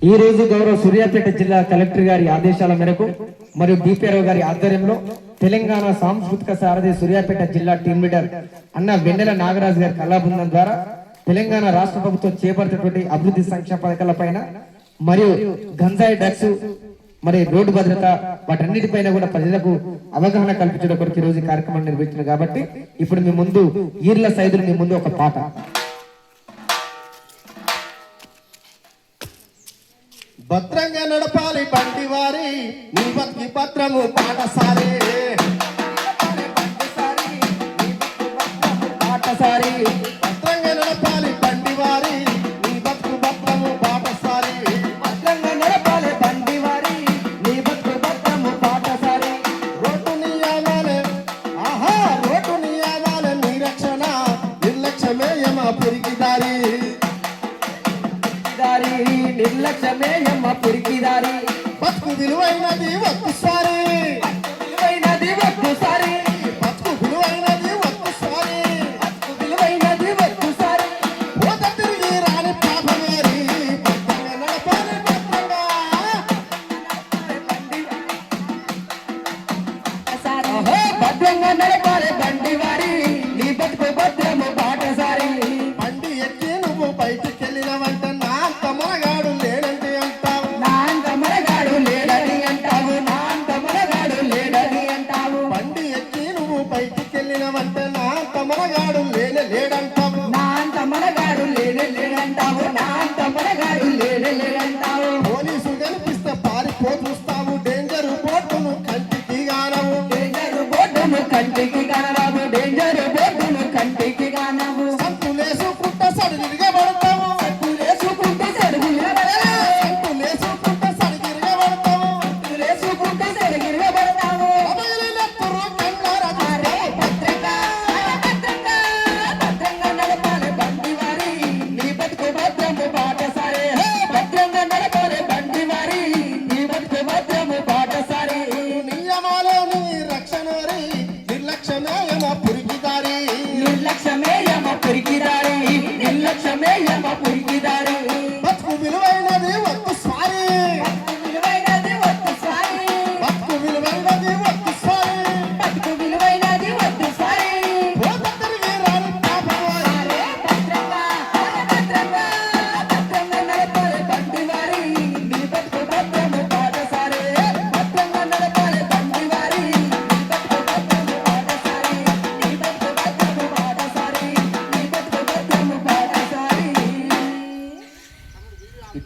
ఈ రోజు గౌరవ సూర్యాపేట జిల్లా కలెక్టర్ గారి ఆదేశాల మేరకు మరియు డిపిఆర్ఓ గారి ఆధ్వర్యంలో తెలంగాణ సాంస్కృతిక సారథి సూర్యాపేట జిల్లా టీం లీడర్ అన్న వెన్నెల నాగరాజు గారి కళాబృందం ద్వారా తెలంగాణ రాష్ట్ర ప్రభుత్వం చేపడుతున్నటువంటి అభివృద్ధి సంక్షేమ పథకాలపైన మరియు గంజాయి డ్రగ్స్ మరి రోడ్డు భద్రత వాటన్నిటిపైన కూడా ప్రజలకు అవగాహన కల్పించడం కొరకు ఈ రోజు కార్యక్రమాన్ని నిర్వహించారు కాబట్టి ఇప్పుడు మీ ముందు ఈర్ల సైదులు మీ ముందు ఒక పాట. భద్రంగా నడపాలి బండి వారి నీ బతికి పత్రము పాఠశాలి భద్రంగా నడపాలి బండి వారి నీ బతుకు పత్రము పాఠశాలి భద్రంగా నడపాలి బండి వారి నీ బతుకు పత్రము పాఠశాలి రోడ్డు నియమాలే ఆహా రోడ్డు నియమాలే నిరక్షణ నిర్లక్ష్యమే యమ పురికిదారి నిర్లక్ష్యమే యమ్మ పురికిదారి బతుకు విలువైనది ఒక్కసారి విలువైనది ఒక్కసారి